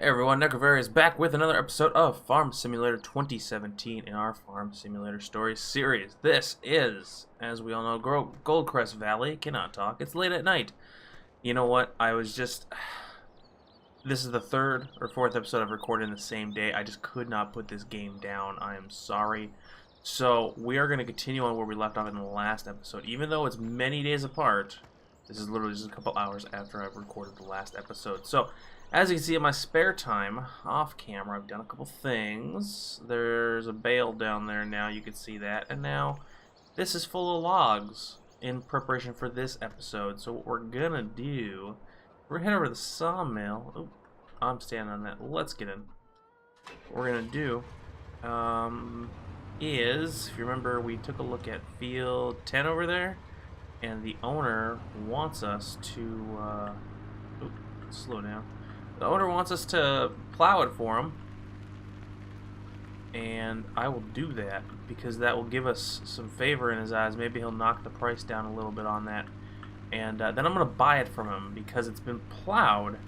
Hey everyone, Necrovari is back with another episode of Farm Simulator 2017 in our Farm Simulator Stories series. This is, as we all know, Goldcrest Valley. Cannot talk. It's late at night. You know what? This is the third or fourth episode I've recorded in the same day. I just could not put this game down. I am sorry. So, we are going to continue on where we left off in the last episode. Even though it's many days apart, this is literally just a couple hours after I've recorded the last episode. So, as you can see in my spare time, off camera, I've done a couple things. There's a bale down there now, you can see that. And now, this is full of logs in preparation for this episode. So what we're gonna do, we're gonna head over to the sawmill. Oh, I'm standing on that. Let's get in. What we're gonna do is, if you remember, we took a look at field 10 over there. And the owner wants us to, slow down. The owner wants us to plow it for him, and I will do that because that will give us some favor in his eyes. Maybe he'll knock the price down a little bit on that, and then I'm going to buy it from him because it's been plowed.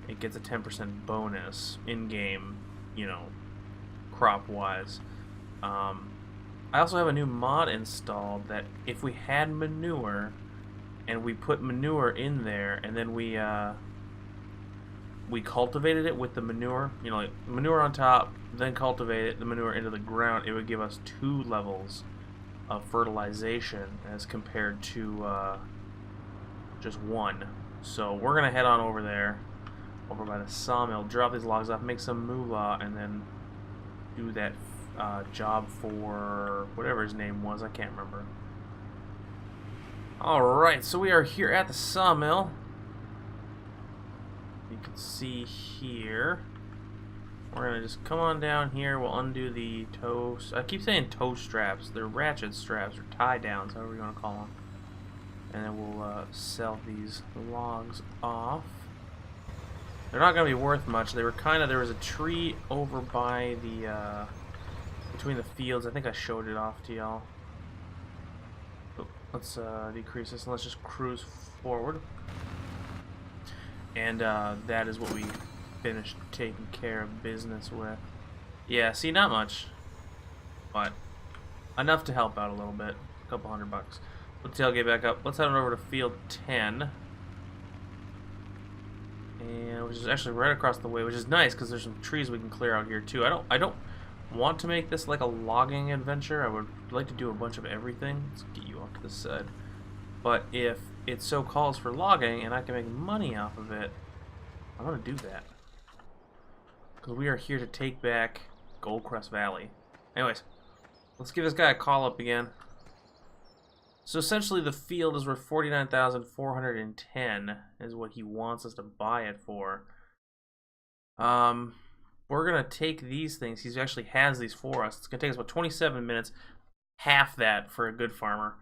It gets a 10% bonus in-game, you know, crop-wise. I also have a new mod installed that if we had manure and we put manure in there and then we cultivated it with the manure, you know, like manure on top, then cultivated the manure into the ground, it would give us 2 levels of fertilization as compared to just 1. So we're gonna head on over there, over by the sawmill, drop these logs off, make some moolah, and then do that job for whatever his name was. I can't remember. Alright, so we are here at the sawmill. You can see here. We're gonna just come on down here. We'll undo the toe. I keep saying toe straps. They're ratchet straps or tie downs, however you want to call them. And then we'll sell these logs off. They're not gonna be worth much. They were kind of. There was a tree over by the between the fields. I think I showed it off to y'all. Let's decrease this and let's just cruise forward. And that is what we finished taking care of business with. Yeah, see, not much, but enough to help out a little bit. A couple $100. Let's tailgate back up. Let's head on over to field 10, and which is actually right across the way, which is nice because there's some trees we can clear out here too. I don't want to make this like a logging adventure. I would like to do a bunch of everything. Let's get you off to the side. But if it so calls for logging and I can make money off of it, I'm going to do that. Because we are here to take back Goldcrest Valley. Anyways, let's give this guy a call up again. So essentially the field is worth $49,410 is what he wants us to buy it for. We're going to take these things. He actually has these for us. It's going to take us about 27 minutes. Half that for a good farmer.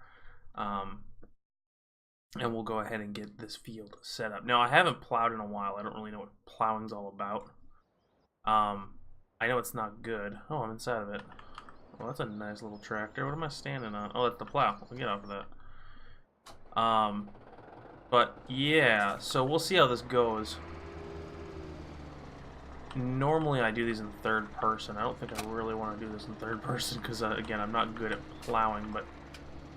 And we'll go ahead and get this field set up. Now, I haven't plowed in a while. I don't really know what plowing's all about. I know it's not good. Oh, I'm inside of it. Well, that's a nice little tractor. What am I standing on? Oh, that's the plow. I'll get off of that. But, yeah. So, we'll see how this goes. Normally, I do these in third person. I don't think I really want to do this in third person because, again, I'm not good at plowing, but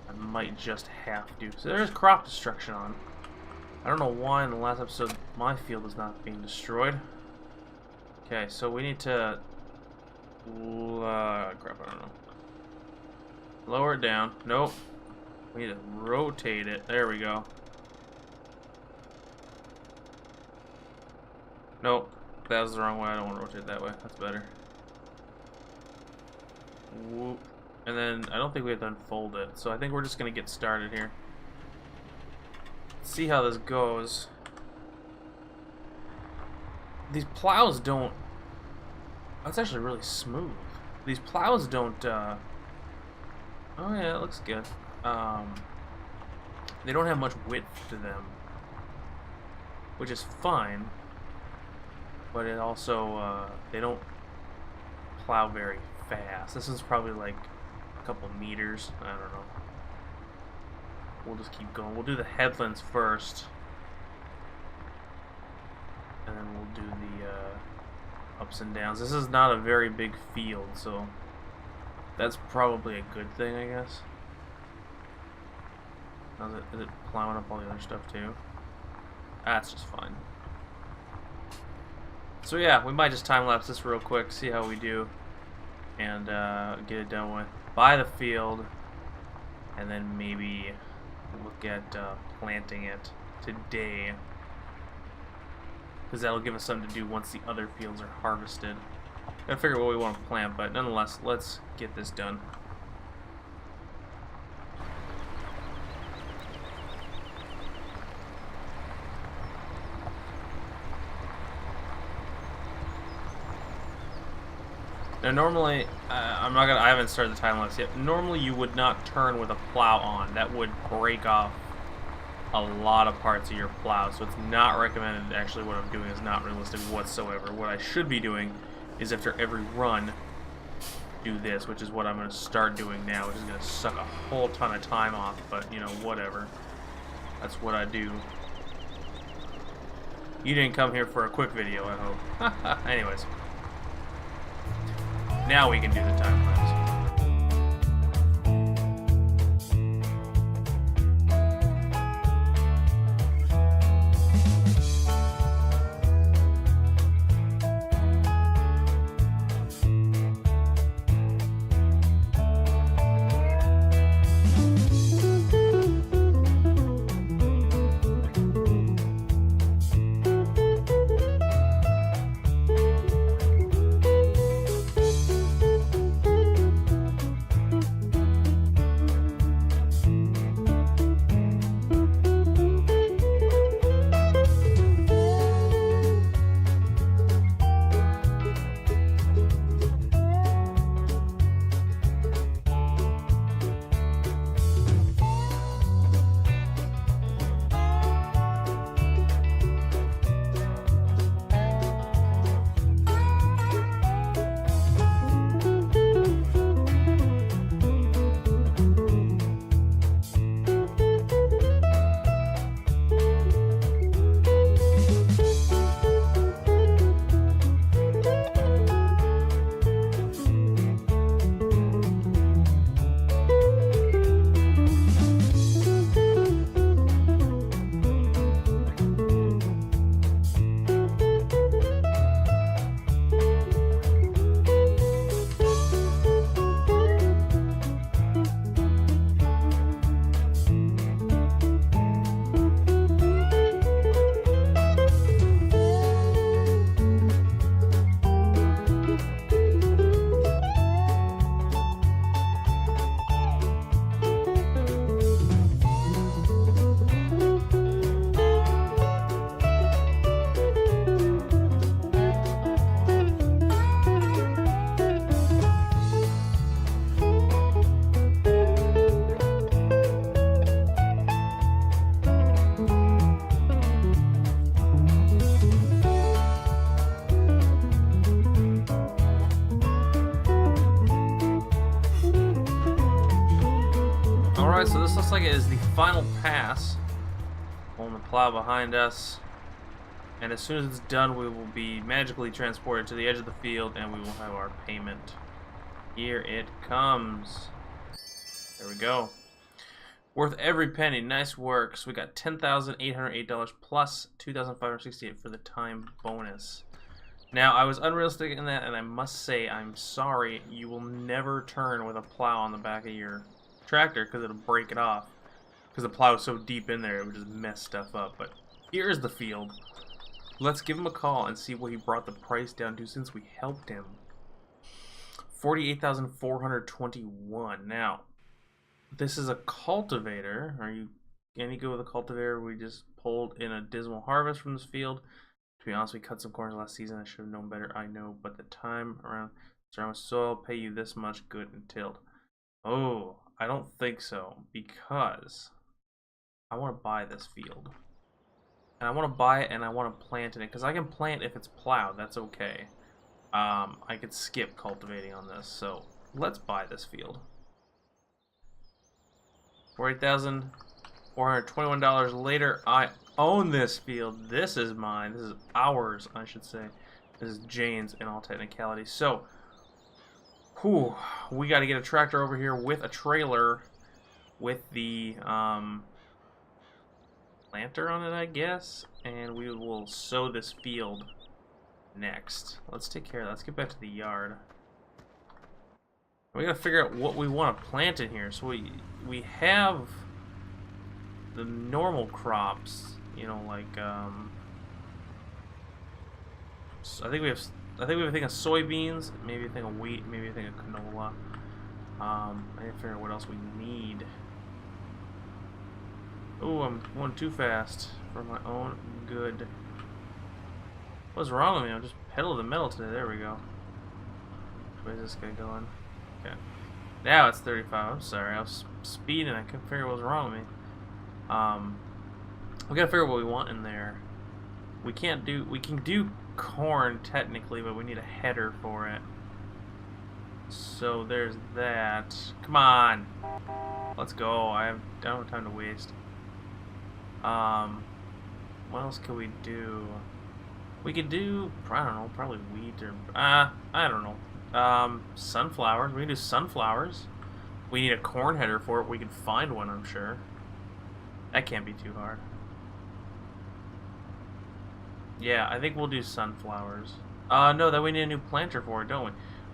I might just have to. So there's crop destruction on. I don't know why in the last episode my field is not being destroyed. Okay, so we need to crap, I don't know. Lower it down. Nope. We need to rotate it. There we go. Nope. That was the wrong way. I don't want to rotate it that way. That's better. Whoop. And then I don't think we have to unfold it, so I think we're just going to get started here. See how this goes. These plows don't... That's actually really smooth. These plows don't... Oh yeah, it looks good. They don't have much width to them, which is fine. But it also... they don't plow very fast. This is probably like couple meters. I don't know. We'll just keep going. We'll do the headlands first. And then we'll do ups and downs. This is not a very big field, so that's probably a good thing, I guess. Is it plowing up all the other stuff too? That's just fine. So yeah, we might just time-lapse this real quick, see how we do, and get it done with. Buy the field, and then maybe look at planting it today, because that'll give us something to do once the other fields are harvested. Gotta figure out what we want to plant, but nonetheless, let's get this done. Now normally, I haven't started the time lapse yet. Normally you would not turn with a plow on. That would break off a lot of parts of your plow, so it's not recommended. Actually, what I'm doing is not realistic whatsoever. What I should be doing is after every run, do this, which is what I'm going to start doing now, which is going to suck a whole ton of time off, but, you know, whatever. That's what I do. You didn't come here for a quick video, I hope. Anyways. Now we can do the time lapse. Alright, so this looks like it is the final pass on the plow behind us. And as soon as it's done, we will be magically transported to the edge of the field and we will have our payment. Here it comes. There we go. Worth every penny. Nice work. So we got $10,808 plus $2,568 for the time bonus. Now, I was unrealistic in that, and I must say, I'm sorry, you will never turn with a plow on the back of your tractor because it'll break it off. Because the plow is so deep in there, it would just mess stuff up. But here's the field. Let's give him a call and see what he brought the price down to since we helped him. $48,421. Now, this is a cultivator. Can you go with a cultivator? We just pulled in a dismal harvest from this field. To be honest, we cut some corn last season. I should have known better, I know. But the time around surrounding soil pay you this much good and tilled. Oh, I don't think so, because I want to buy this field. And I want to buy it and I want to plant in it, because I can plant if it's plowed. That's okay. I could skip cultivating on this, so let's buy this field. $48,421 later, I own this field. This is mine. This is ours, I should say. This is Jane's in all technicality. So, whew, we got to get a tractor over here with a trailer with the planter on it, I guess, and we will sow this field next. Let's take care of that. Let's get back to the yard. We gotta figure out what we want to plant in here. So we have the normal crops, you know, like so I think we have a thing of soybeans, maybe a thing of wheat, maybe a thing of canola. I need to figure out what else we need. Oh, I'm going too fast for my own good. What's wrong with me? I'm just pedal to the metal today. There we go. Where's this guy going? Okay. Now it's 35. I'm sorry. I was speeding. I couldn't figure what was wrong with me. We gotta figure out what we want in there. We can do corn technically, but we need a header for it. So there's that. Come on. Let's go. I don't have time to waste. What else could we do? We could do, I don't know, probably wheat or, I don't know. Sunflowers. We can do sunflowers. We need a corn header for it. We can find one, I'm sure. That can't be too hard. Yeah, I think we'll do sunflowers. No, then we need a new planter for it, don't we?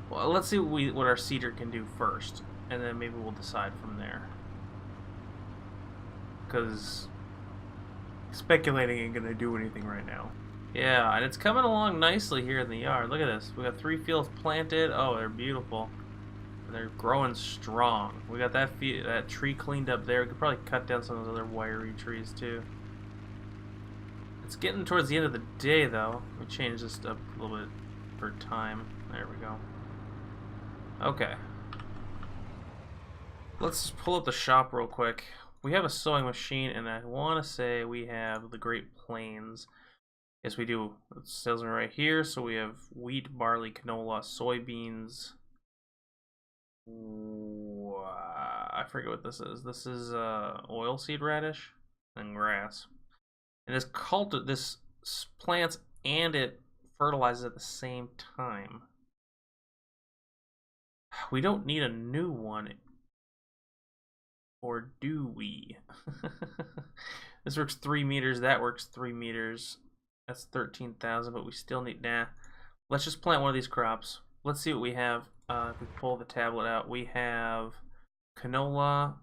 Well, let's see what our seeder can do first, and then maybe we'll decide from there. Because speculating ain't gonna do anything right now. Yeah, and it's coming along nicely here in the yard. Look at this. We got 3 fields planted. Oh, they're beautiful. They're growing strong. We got that tree cleaned up there. We could probably cut down some of those other wiry trees too. It's getting towards the end of the day though. Let me change this up a little bit for time. There we go. Okay. Let's just pull up the shop real quick. We have a sewing machine, and I want to say we have the Great Plains. Yes, we do. It says right here. So we have wheat, barley, canola, soybeans. I forget what this is. This is oilseed radish and grass. And this plants and it fertilizes at the same time. We don't need a new one. Or do we? This works 3 meters. That works 3 meters. That's 13,000, but we still need... Nah. Let's just plant one of these crops. Let's see what we have. If we pull the tablet out, we have canola.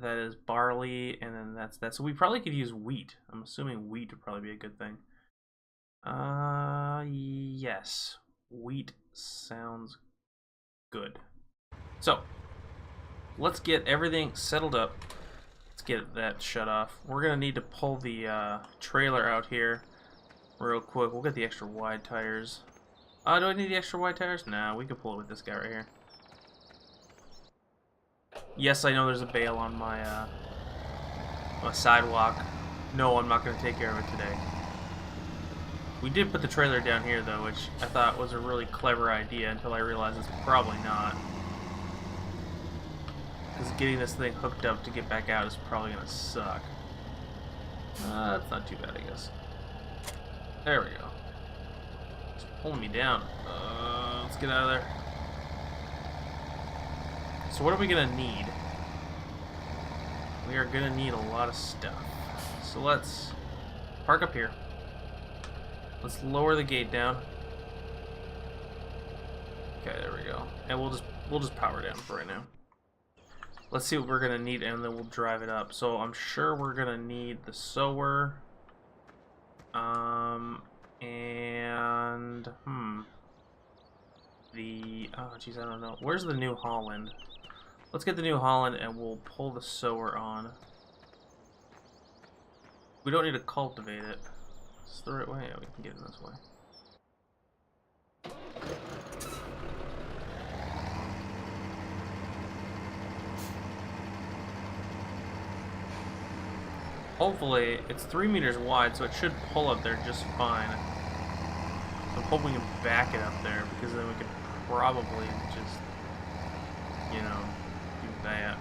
That is barley, and then that's that. So we probably could use wheat. I'm assuming wheat would probably be a good thing. Yes. Wheat sounds good. So, let's get everything settled up. Let's get that shut off. We're going to need to pull the trailer out here real quick. We'll get the extra wide tires. Do I need the extra wide tires? Nah, we can pull it with this guy right here. Yes, I know there's a bale on my sidewalk. No, I'm not going to take care of it today. We did put the trailer down here, though, which I thought was a really clever idea until I realized it's probably not. Because getting this thing hooked up to get back out is probably going to suck. That's not too bad, I guess. There we go. It's pulling me down. Let's get out of there. So what are we going to need? We are going to need a lot of stuff. So let's park up here. Let's lower the gate down. Okay, there we go. And we'll just power down for right now. Let's see what we're gonna need, and then we'll drive it up. So I'm sure we're gonna need the sower. Oh geez, I don't know. Where's the New Holland? Let's get the New Holland, and we'll pull the sower on. We don't need to cultivate it. Is this the right way? Yeah, we can get in this way. Hopefully, it's 3 meters wide, so it should pull up there just fine. I'm hoping we can back it up there, because then we could probably just, you know, do that.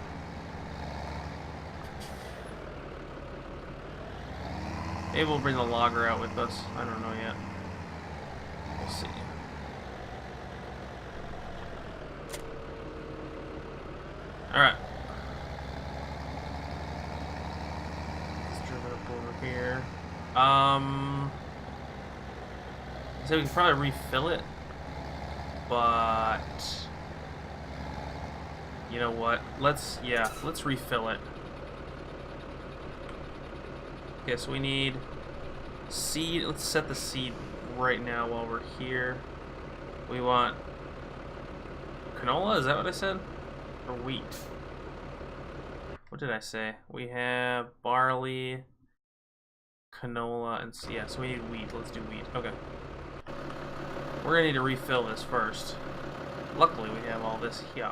Maybe we'll bring the logger out with us. I don't know yet. We'll see. Alright. Let's drive it up over here. So we can probably refill it, but you know what? Let's refill it. Okay, so we need seed. Let's set the seed right now while we're here. We want canola, is that what I said? Or wheat? What did I say? We have barley, canola, and yeah, so we need wheat. Let's do wheat. Okay. We're gonna need to refill this first. Luckily, we have all this here.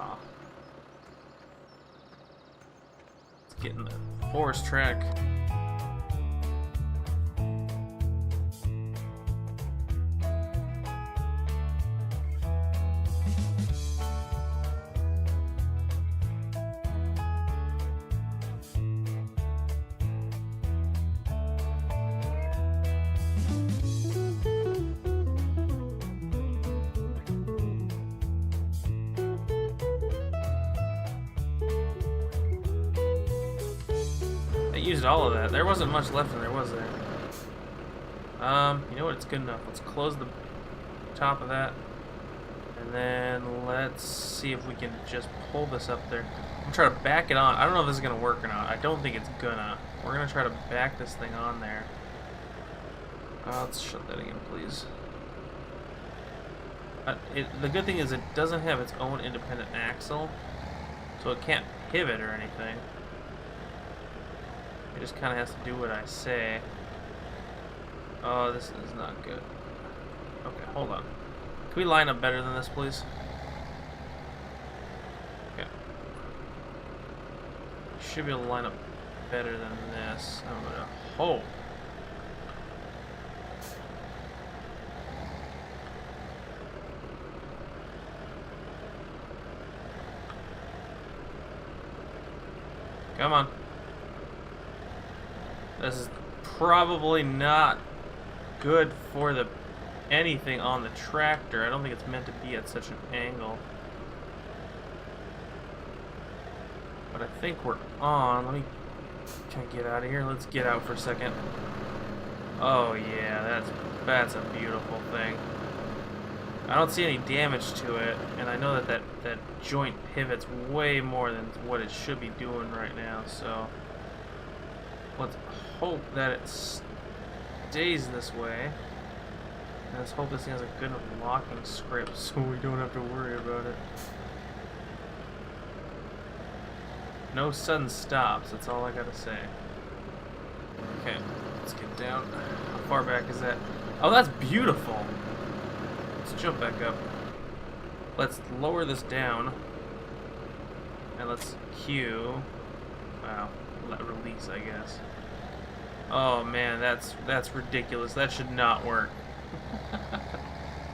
Let's get in the forest track. Used all of that. There wasn't much left in there, was there? You know what? It's good enough. Let's close the top of that. And then let's see if we can just pull this up there. I'm gonna try to back it on. I don't know if this is gonna work or not. I don't think it's gonna. We're gonna try to back this thing on there. Let's shut that again, please. The good thing is it doesn't have its own independent axle, so it can't pivot or anything. It just kind of has to do what I say. Oh, this is not good. Okay, hold on. Can we line up better than this, please? Okay. Should be able to line up better than this. I'm gonna hope. Come on. This is probably not good for the anything on the tractor. I don't think it's meant to be at such an angle. But I think we're on. Let me kind of get out of here. Let's get out for a second. Oh yeah, that's a beautiful thing. I don't see any damage to it, and I know that joint pivots way more than what it should be doing right now, so let's hope that it stays this way. And let's hope this thing has a good locking script so we don't have to worry about it. No sudden stops, that's all I gotta say. Okay, let's get down. How far back is that? Oh, that's beautiful! Let's jump back up. Let's lower this down. And let's cue. Wow, let release, I guess. Oh man, that's ridiculous. That should not work.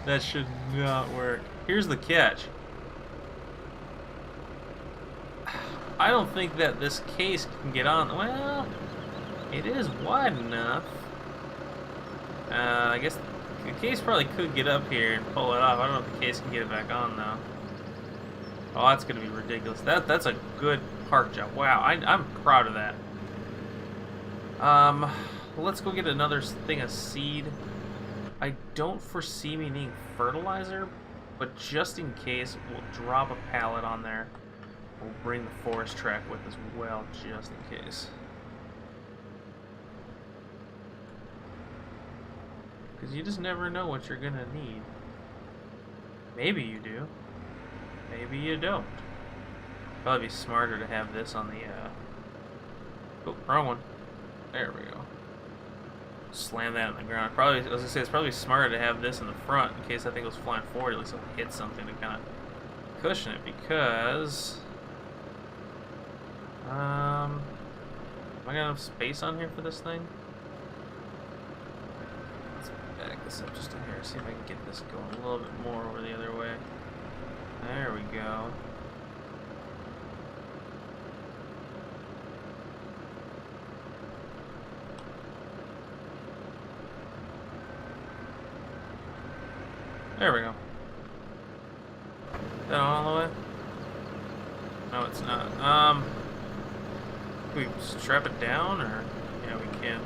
That should not work. Here's the catch. I don't think that this case can get on. Well, it is wide enough. I guess the case probably could get up here and pull it off. I don't know if the case can get it back on though. Oh, that's gonna be ridiculous. That's a good park job. Wow, I'm proud of that. Let's go get another thing of seed. I don't foresee me needing fertilizer, but just in case, we'll drop a pallet on there. We'll bring the forest track with as well, just in case. Because you just never know what you're gonna need. Maybe you do. Maybe you don't. Probably be smarter to have this on the, oh, wrong one. There we go. Slam that on the ground. Probably, as I say, it's probably smarter to have this in the front in case that thing goes flying forward. At least it'll hit something to kind of cushion it. Because, am I got enough space on here for this thing? Let's back this up just in here. See if I can get this going a little bit more over the other way. There we go. There we go. Is that all the way? No, it's not. Can we strap it down, or yeah, we can.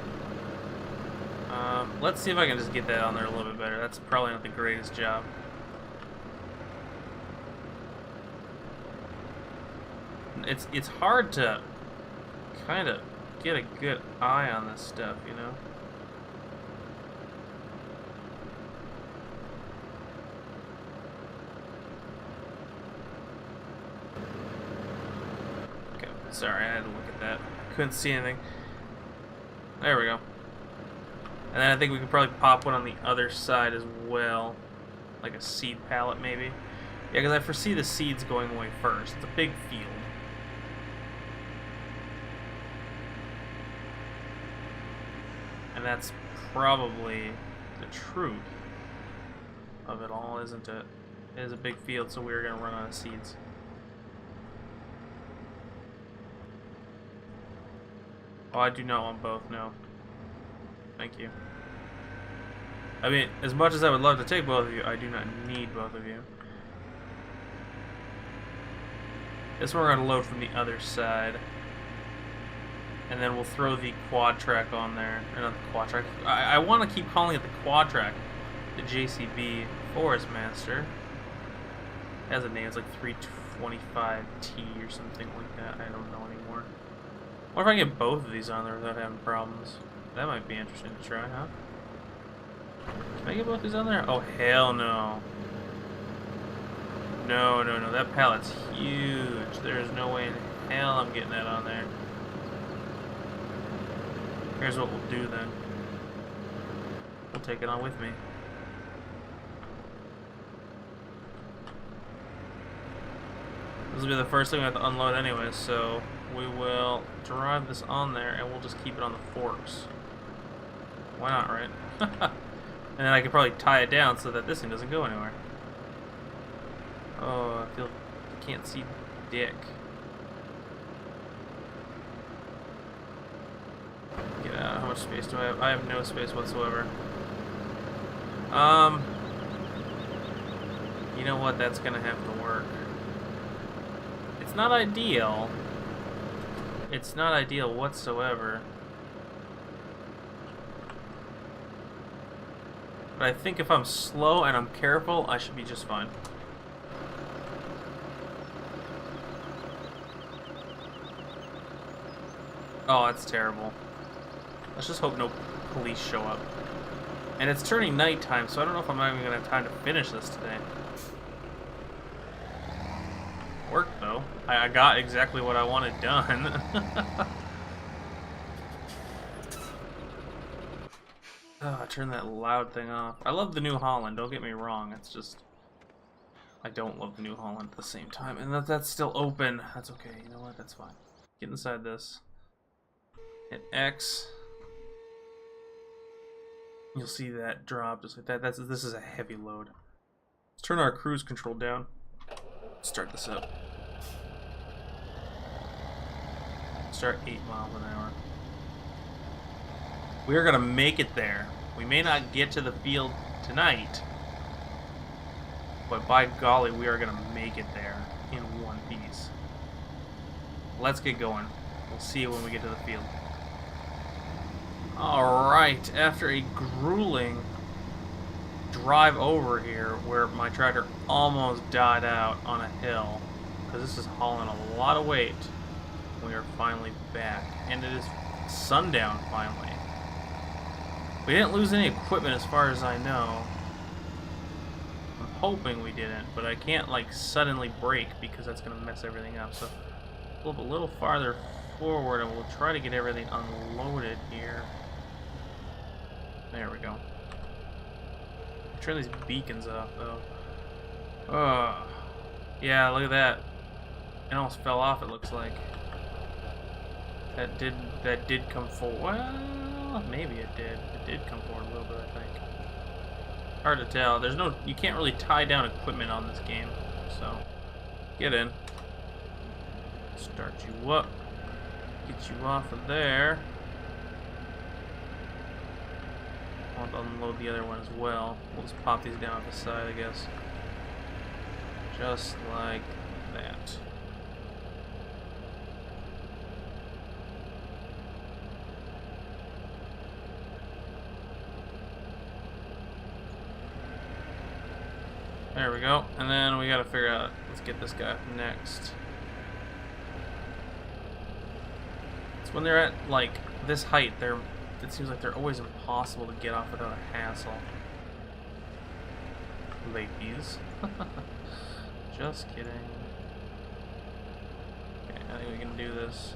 Let's see if I can just get that on there a little bit better. That's probably not the greatest job. It's hard to kind of get a good eye on this stuff, you know. Okay, sorry, I had to look at that. Couldn't see anything. There we go. And then I think we could probably pop one on the other side as well. Like a seed pallet, maybe. Yeah, because I foresee the seeds going away first. It's a big field. And that's probably the truth of it all, isn't it? It is a big field, so we're going to run out of seeds. Oh, I do not want both, no. Thank you. I mean, as much as I would love to take both of you, I do not need both of you. This one we're going to load from the other side. And then we'll throw the quad track on there. Or not the quad track. I want to keep calling it the quad track. The JCB Forest Master. It has a name. It's like 325T or something like that. I don't know anymore. What if I can get both of these on there without having problems? That might be interesting to try, huh? Can I get both these on there? Oh, hell no. No, no, no. That pallet's huge. There's no way in hell I'm getting that on there. Here's what we'll do then. We'll take it on with me. This will be the first thing we have to unload anyway, so we will drive this on there and we'll just keep it on the forks. Why not, right? And then I could probably tie it down so that this thing doesn't go anywhere. Oh, I feel I can't see dick. Get out. How much space do I have? I have no space whatsoever. You know what? That's gonna have to work. It's not ideal. It's not ideal whatsoever. But I think if I'm slow and I'm careful, I should be just fine. Oh, that's terrible. Let's just hope no police show up. And it's turning nighttime, so I don't know if I'm even going to have time to finish this today. Worked, though. I got exactly what I wanted done. Oh, turn that loud thing off. I love the New Holland, don't get me wrong. It's just... I don't love the New Holland at the same time. And that's still open. That's okay. You know what? That's fine. Get inside this. Hit X. You'll see that drop just like that. This is a heavy load. Let's turn our cruise control down. Start this up. Start 8 miles an hour. We are gonna make it there. We may not get to the field tonight, but by golly, we are gonna make it there in one piece. Let's get going. We'll see you when we get to the field. Alright, after a grueling drive over here where my tractor almost died out on a hill, because this is hauling a lot of weight, we are finally back. And it is sundown finally. We didn't lose any equipment as far as I know. I'm hoping we didn't, but I can't like suddenly brake because that's going to mess everything up. So flip a little farther forward and we'll try to get everything unloaded here. There we go. Turn these beacons off though. Yeah, look at that. It almost fell off, it looks like. That did come forward. Well, maybe it did. It did come forward a little bit, I think. Hard to tell. There's no, you can't really tie down equipment on this game. So, get in. Start you up. Get you off of there. want to unload the other one as well. We'll just pop these down the side, I guess. Just like that. There we go. And then we gotta figure out, let's get this guy up next. It's when they're at, like, this height, it seems like they're always impossible to get off without a hassle. Ladies. Just kidding. Okay, I think we can do this.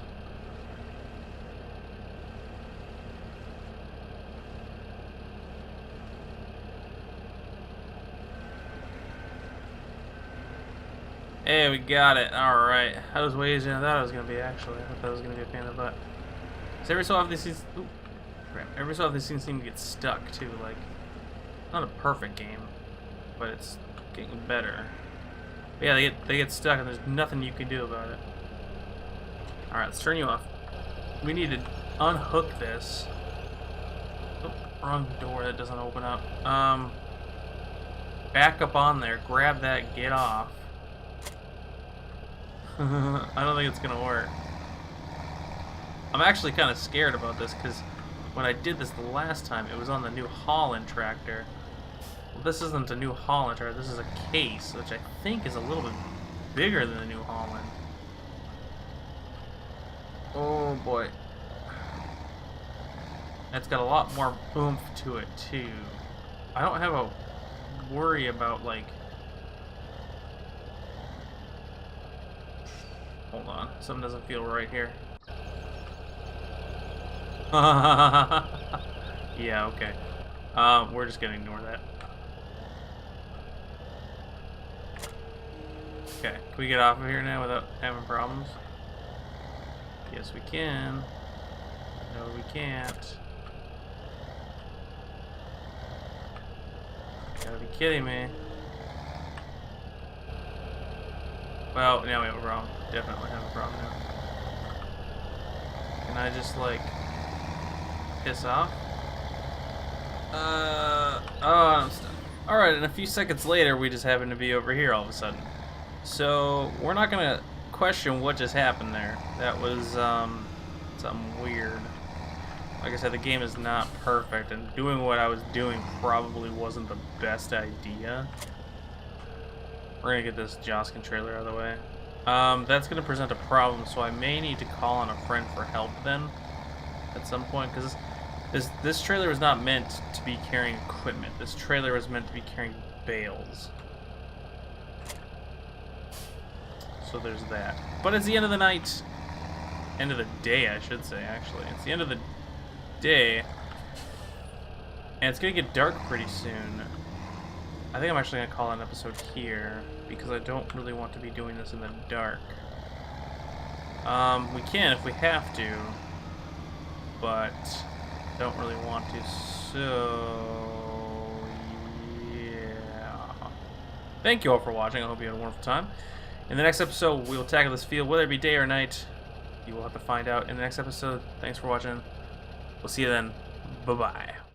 Hey, we got it. Alright. That was way easier than I thought it was going to be, actually. I thought that was going to be a pain in the butt. So every so often these things... Ooh, crap. Every so often these things seem to get stuck, too. Like, not a perfect game, but it's getting better. But yeah, they get stuck, and there's nothing you can do about it. Alright, let's turn you off. We need to unhook this. Oh, wrong door. That doesn't open up. Back up on there. Grab that. Get off. I don't think it's gonna work. I'm actually kind of scared about this because when I did this the last time, it was on the New Holland tractor. Well, this isn't a New Holland tractor. This is a case, which I think is a little bit bigger than the New Holland. Oh boy, it's got a lot more oomph to it too. I don't have a worry about like. Hold on, something doesn't feel right here. Yeah, okay. We're just gonna ignore that. Okay, can we get off of here now without having problems? Yes, we can. No, we can't. You gotta be kidding me. Well, now we have a problem. Definitely have a problem now. Can I just, like, piss off? Oh, I'm stuck. Alright, and a few seconds later, we just happen to be over here all of a sudden. So, we're not gonna question what just happened there. That was, something weird. Like I said, the game is not perfect, and doing what I was doing probably wasn't the best idea. We're gonna get this Joskin trailer out of the way. That's gonna present a problem, so I may need to call on a friend for help then, at some point, because this trailer was not meant to be carrying equipment. This trailer was meant to be carrying bales. So there's that. But it's the end of the night. End of the day, I should say, actually. It's the end of the day. And it's gonna get dark pretty soon. I think I'm actually gonna call an episode here because I don't really want to be doing this in the dark. We can if we have to, but don't really want to, so yeah. Thank you all for watching. I hope you had a wonderful time. In the next episode, we will tackle this field, whether it be day or night. You will have to find out in the next episode. Thanks for watching. We'll see you then. Bye-bye.